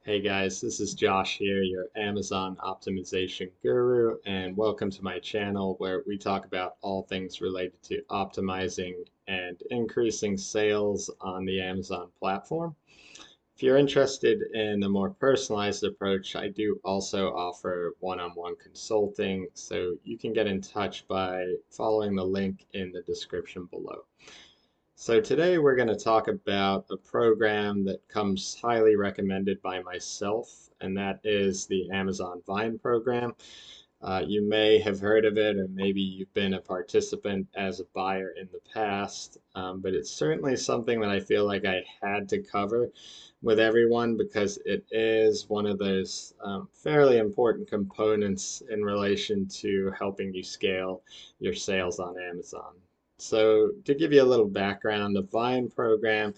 Hey guys, this is Josh here, your Amazon optimization guru, and welcome to my channel where we talk about all things related to optimizing and increasing sales on the Amazon platform. If you're interested in a more personalized approach, I do also offer one-on-one consulting, so you can get in touch by following the link in the description below. So today we're going to talk about a program that comes highly recommended by myself, and that is the Amazon Vine program. You may have heard of it, or maybe you've been a participant as a buyer in the past, but it's certainly something that I feel like I had to cover with everyone because it is one of those fairly important components in relation to helping you scale your sales on Amazon. So, to give you a little background, the Vine program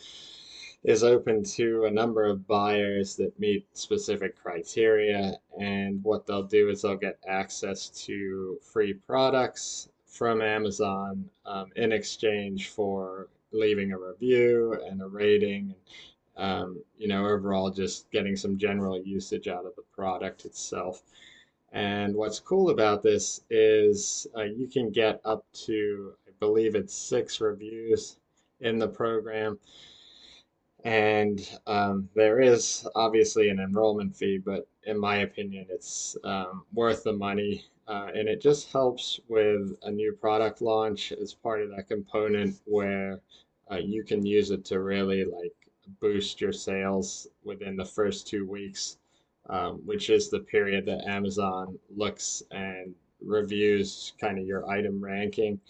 is open to a number of buyers that meet specific criteria, and what they'll do is they'll get access to free products from Amazon in exchange for leaving a review and a rating, overall just getting some general usage out of the product itself. And what's cool about this is you can get up to, I believe it's 6 reviews in the program. And there is obviously an enrollment fee, but in my opinion, it's worth the money. And it just helps with a new product launch as part of that component where you can use it to really like boost your sales within the first 2 weeks, which is the period that Amazon looks and reviews kind of your item ranking,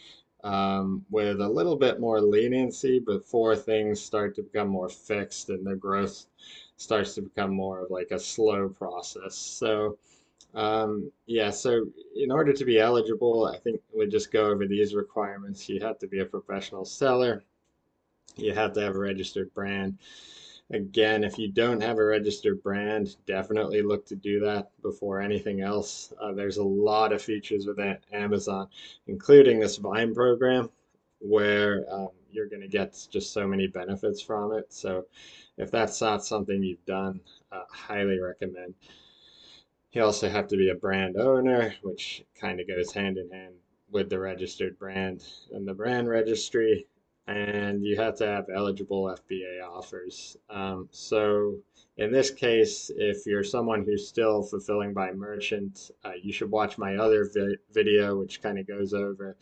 with a little bit more leniency before things start to become more fixed and the growth starts to become more of like a slow process. So in order to be eligible, I think we just go over these requirements. You have to be a professional seller. You have to have a registered brand. Again, if you don't have a registered brand, definitely look to do that before anything else. There's a lot of features within Amazon, including this Vine program, where you're going to get just so many benefits from it. So if that's not something you've done, highly recommend. You also have to be a brand owner, which kind of goes hand in hand with the registered brand and the brand registry. And you have to have eligible FBA offers. So in this case, if you're someone who's still fulfilling by merchant, you should watch my other video, which kind of goes over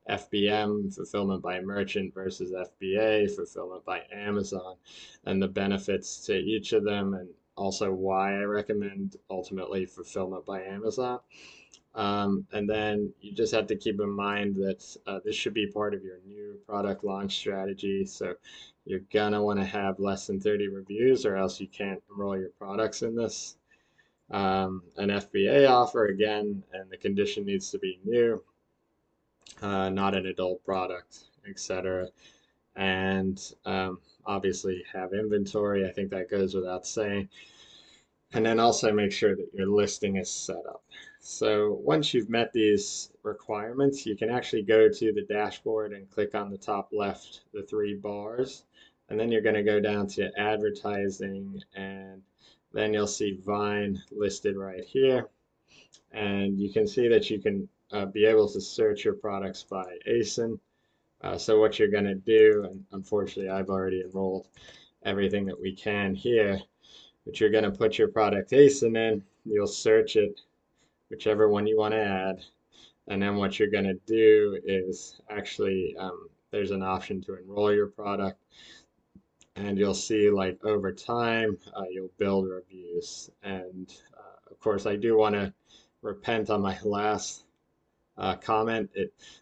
FBM, fulfillment by merchant, versus FBA, fulfillment by Amazon, and the benefits to each of them, and also why I recommend ultimately fulfillment by Amazon. And then you just have to keep in mind that this should be part of your new product launch strategy. So you're gonna want to have less than 30 reviews, or else you can't enroll your products in this. An FBA offer again, and the condition needs to be new, not an adult product, etc. And obviously have inventory. I think that goes without saying. And then also make sure that your listing is set up. So once you've met these requirements, you can actually go to the dashboard and click on the top left, the 3 bars, and then you're going to go down to advertising, and then you'll see Vine listed right here. And you can see that you can be able to search your products by ASIN. So what you're going to do, and unfortunately I've already enrolled everything that we can here, but you're going to put your product ASIN in, you'll search it, whichever one you want to add, and then what you're going to do is actually, there's an option to enroll your product, and you'll see like over time, you'll build reviews. And of course, I do want to repent on my last comment.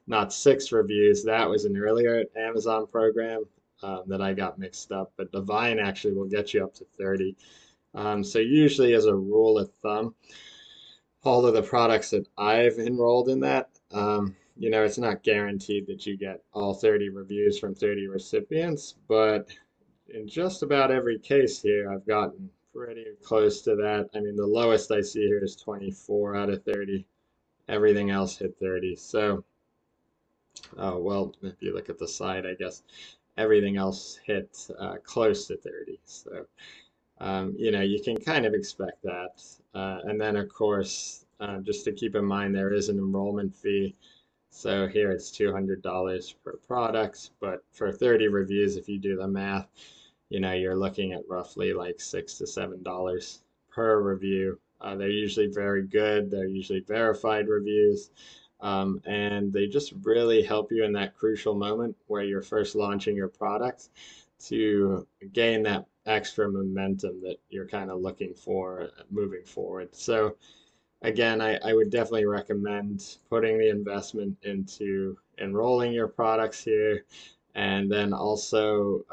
Not 6 reviews, that was an earlier Amazon program that I got mixed up, but the Vine actually will get you up to 30. So usually, as a rule of thumb, all of the products that I've enrolled in that, it's not guaranteed that you get all 30 reviews from 30 recipients, but in just about every case here, I've gotten pretty close to that. I mean, the lowest I see here is 24 out of 30. Everything else hit 30. So Oh, well, if you look at the side, I guess everything else hit close to 30. So, you can kind of expect that. And then, of course, just to keep in mind, there is an enrollment fee. So here it's $200 per product, but for 30 reviews, if you do the math, you're looking at roughly like $6 to $7 per review. They're usually very good. They're usually verified reviews. And they just really help you in that crucial moment where you're first launching your product to gain that extra momentum that you're kind of looking for moving forward. So, again, I would definitely recommend putting the investment into enrolling your products here and then also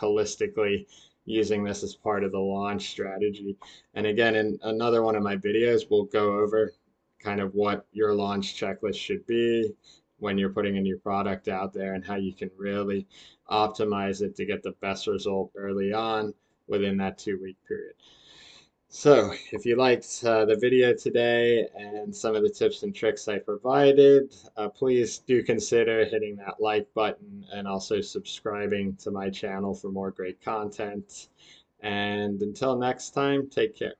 holistically using this as part of the launch strategy. And again, in another one of my videos, we'll go over kind of what your launch checklist should be when you're putting a new product out there and how you can really optimize it to get the best result early on within that 2 week period. So, if you liked the video today and some of the tips and tricks I provided, please do consider hitting that like button and also subscribing to my channel for more great content. And until next time, take care.